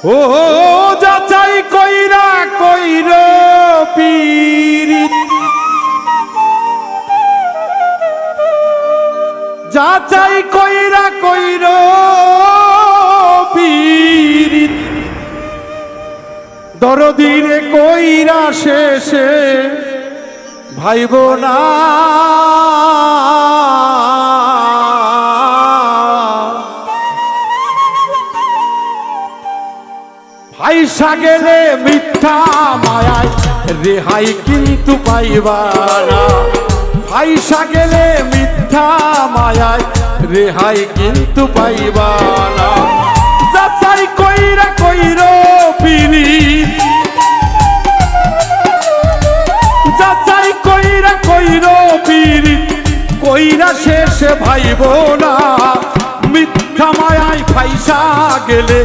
ও যাচাই কইরা কইর পীরিত, যাচাই কইরা কইর পীরিত, দরদিরে কইরা শেষে ভাইব না। ভাইসা গেলে মিথ্যা মায়ায় রেহাই কিন্তু পাইবা না। ভাইসা গেলে মিথ্যা মায়ায় রেহাই কিন্তু পাইবা না। যাচাই কইরা কইর পীরিত, যাচাই কইরা কইর পীরিত, কইরা শেষে ভাইব না। মিথ্যা মায়ায় ফাইসা গেলে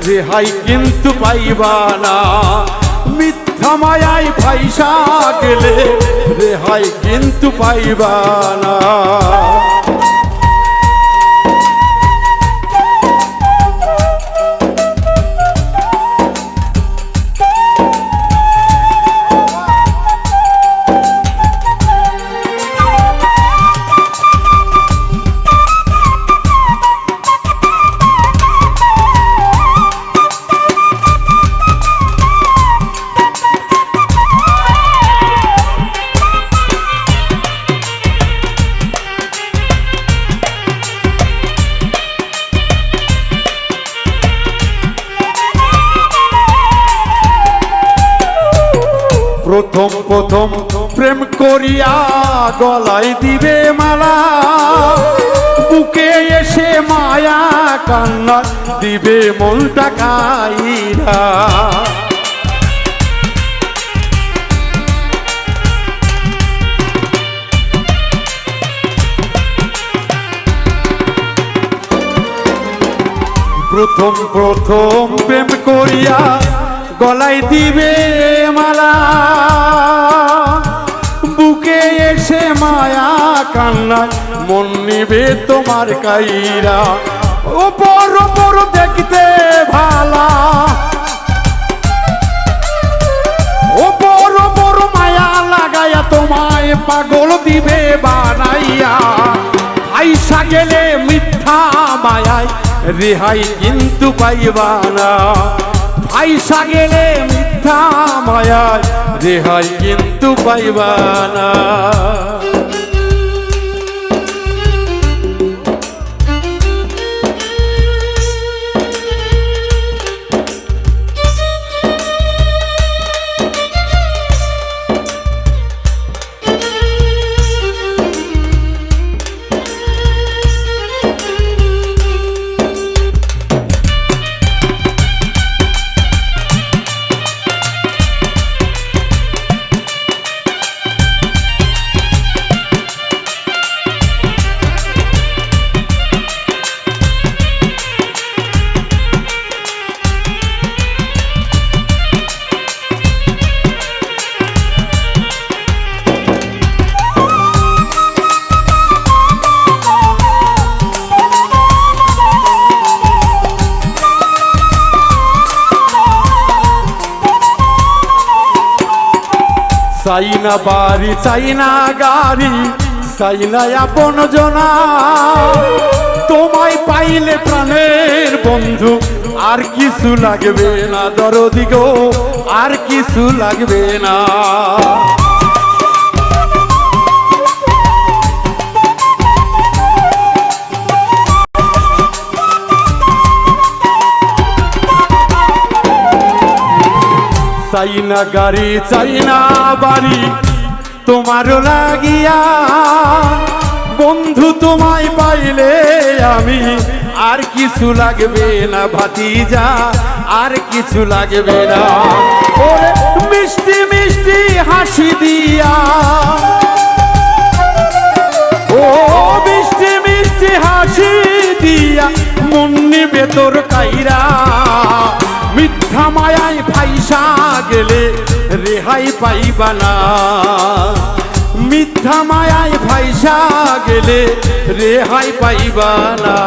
রেহাই কিন্তু পাইবা না। মিথ্যা মায়ায় ফাইসা গেলে রেহাই কিন্তু পাইবা না। প্রথম প্রথম প্রেম করিয়া গলায় দিবে মালা, বুকে এসে মায়া কান্না দিবে মনটা কাইরা। প্রথম প্রথম প্রেম করিয়া গলায় দিবে মালা, বুকে এসে মায়া কান্না মন নিবে তোমার কাইরা। ও বড় বড় দেখতে ভালা, ও বড় বড় মায়া লাগাইয়া তোমায় পাগল দিবে বানাইয়া। আইসা গেলে মিথ্যা মায়ায় রেহাই কিন্তু পাইবা না। আইসা গেলে মিথ্যা মায়ায় রেহাই কিন্তু পাইবা না। চাই না বাড়ি, চাই না গাড়ি, চাই না আপন জনা, তোমায় পাইলে প্রাণের বন্ধু আর কিছু লাগবে না। দরদি গো আর কিছু লাগবে না। চাই না গাড়ি, চাই না বাড়ি, তোমারও লাগিয়া বন্ধু তোমায় পাইলে আমি আর কিছু লাগবে না। ভাতিজা আর কিছু লাগবে না। ওরে মিষ্টি মিষ্টি হাসি দিয়া, ও মিষ্টি মিষ্টি হাসি দিয়া মন নিবে তোর কাইরা। মিথ্যা মায়ায় ফাইসা গেলে রেহাই পাইবা না। মিথ্যা মায়ায় ফাইসা গেলে রেহাই পাইবা না।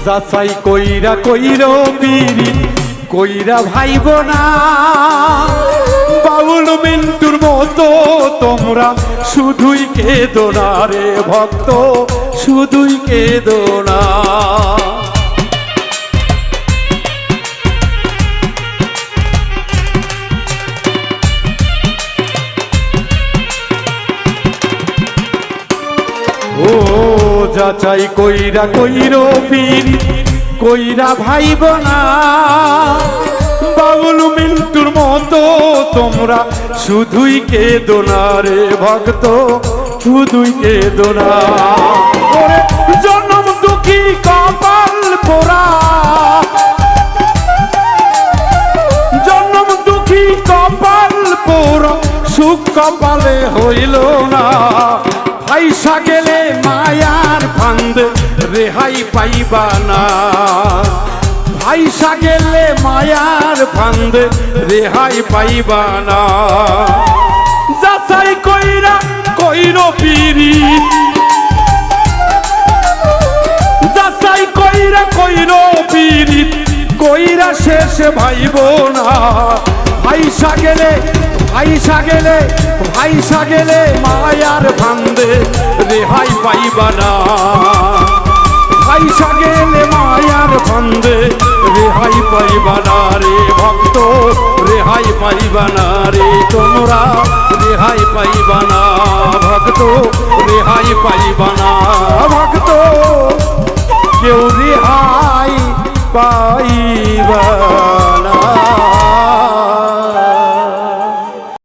যাচাই কইরা কইর পিরিত কইরা ভাইব না বাউল মিন্টুর মতো তোমরা শুধুই কেঁদো না রে ভক্ত শুধুই কেঁদো না ও যাচাই কইরা কইর পিরিত কইরা ভাইব না বাউল মিন্টুর মতো তোমরা শুধুই কেঁদো না রে ভক্ত শুধুই কেঁদো না ওরে জনম দুঃখী কপাল পোড়া জনম দুঃখী কপাল পোড়া সুখ কপালে হইল না পয়সা গেলে মায়ার ফান্দে রেহাই পাইবা না পয়সা গেলে মায়ার ফান্দে রেহাই পাইবা না যাচাই কইরা কইর পিরিত যাচাই কইরা কইর পিরিত কইরা শেষে ভাইব না পয়সা গেলে পয়সা গেলে মায়ার ফান্দে রেহাই পাইবা না পয়সা গেলে মায়ার ফান্দে রেহাই পাইবা না রে ভক্ত রেহাই পাইবা না রে তোমরা রেহাই পাইবা না ভক্ত রেহাই পাইবা না ভক্ত কেউ রেহাই পাইবা